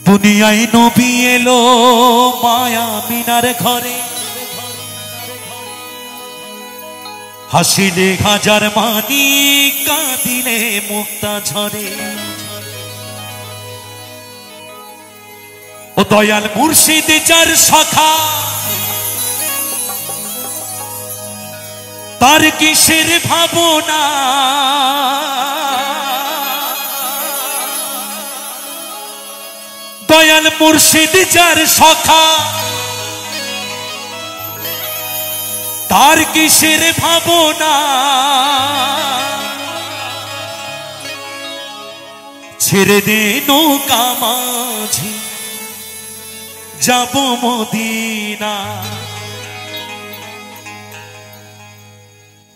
দুনিয়ায় নবী এলো মায়া মিনার ঘরে, হাসিলে হাজার মানি কাঁদিলে মুক্তা ঝরে। ও দয়াল মুর্শিদ যার সখা, তার কিসের ভাবনা, দয়াল মুর্শিদ যার সখা, তার কিসের ভাবনা। ছেড়ে দে নৌকা মাঝি যাব মদিনা।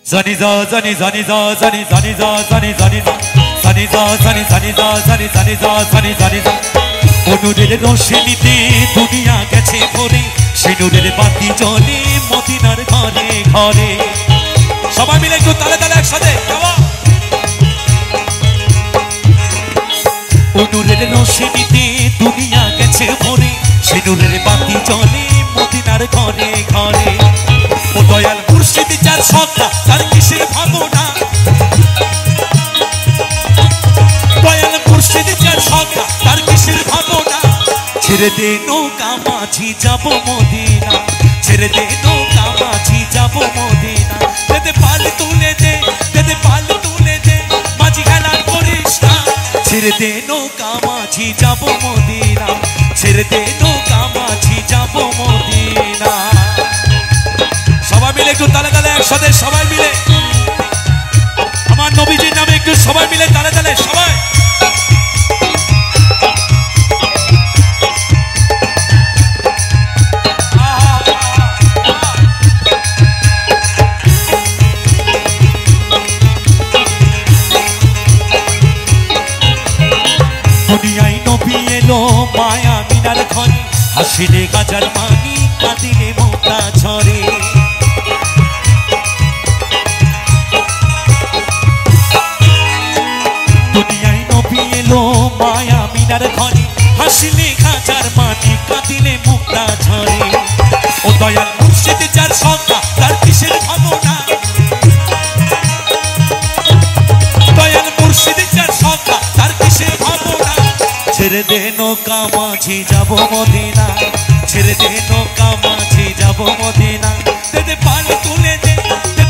জানি যা জানি জানি যা জানি জানি যা জানি জানি যা জানি যা জানি জানি যা জানি জানি যা জানি জানি যা। অনুরের রোশনীতে দুনিয়া গেছে ভরে, সে নূরের বাতি জ্বলে মদিনার ঘরে ঘরে। সবাই মিলে একটু তালে তালে একসাথে। অনুরের রোশনীতে দুনিয়া গেছে ভরে, সে নূরের বাতি জ্বলে মদিনার ঘরে ঘরে। ও দয়াল মুর্শিদ যার সখা, তার কিসের ভাবনা, দয়াল মুর্শিদ যার সখা, তার কিসের ভাবনা। ছেড়ে দে নৌকা মাঝি যাব মদিনা, ছেড়ে দে নৌকা মাঝি যাব মদিনা। দে পাল তুলে দে, দে পাল তুলে দে, মাঝি খেলা করিস না। ছেড়ে দে নৌকা মাঝি যাব মদিনা, ছেড়ে দে নৌকা মাঝি যাব মদিনা। সবাই মিলে একটু তালে তালে একসাথে, সবাই মিলে আমার নবীজির নামে একটু সবাই মিলে তালে তালে সবাই। দুনিয়ায় নবী এলো মায়া মিনার ঘরে, হাসিলে হাজার মানি কাঁদিলে মুক্তা ঝরে। দুনিয়ায় নবী এলো মায়া মিনার ঘরে, হাসিলে হাজার মানি কাঁদিলে মুক্তা ঝরে। ও দয়াল মুর্শিদ যার সখা, তার কিসের ভাবনা, দয়াল মুর্শিদ যার সখা, তার কিসের ভাবনা। ছেড়ে দে নৌকা মাঝি যাব মদিনা, ছেড়ে দে নৌকা মাঝি যাব মদিনা। দে পাল তুলে দে,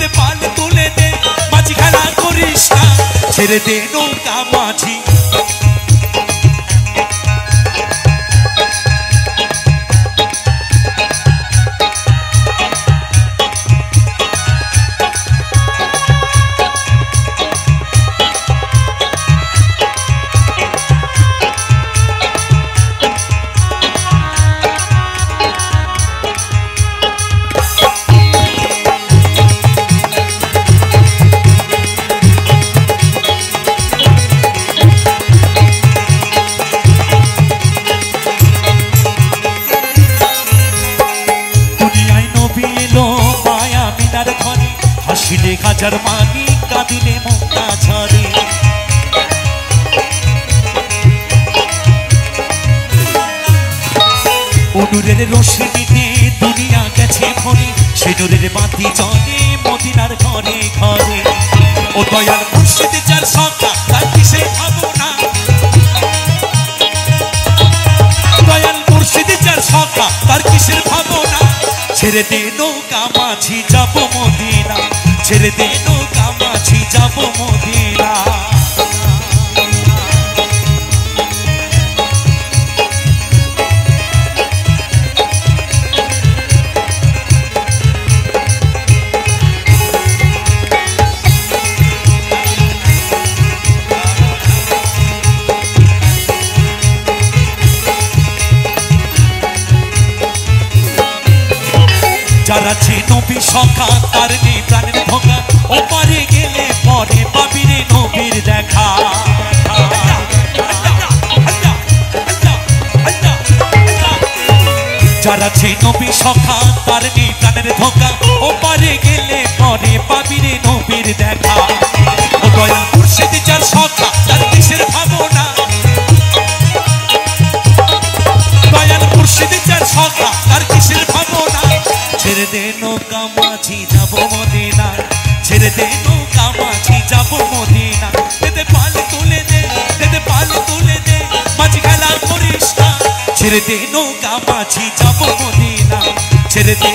দে পাল তুলে দে, মাঝি খেলা করিস না। ছেড়ে দে নৌকা মাঝি। হাসিলে হাজার মানি কাঁদিলে মুক্তা ঝরে। অনুরের রোশনীতে দুনিয়া গেছে ভরে, সে নূরের বাতি জ্বলে মদিনার ঘরে ঘরে। ও দয়াল মুর্শিদ যার সখা, তার কিসের ভাবনা, দয়াল মুর্শিদ যার সখা, তার কিসের ভাবনা। ছেড়ে দে নৌকা মাঝি যাব মদিনা, ছেড়ে দে নৌকা মাঝি যাব মদিনা। যারা আছে নবী সখা, তার নেই প্রাণের ধোঁকা। ও পারে গেলে পরে পাবি রে নবীর দেখা। যারা আছে নবী সখা, তার নেই প্রাণের ধোঁকা। ও পারে গেলে পরে পাবি রে নবীর দেখা। ও দয়াল মুর্শিদ যার সখা, তার কিসের ভাবনা, ছেড়ে দে নৌকা মাঝি যাবো মদিনা, ছেড়ে দে নৌকা মাঝি যাবো মদিনা। দেদে পাল তুলে দে, দেদে পাল তুলে দে, মাঝি খেলা করিস না। ছেড়ে দে নৌকা মাঝি যাবো মদিনা, ছেড়ে দে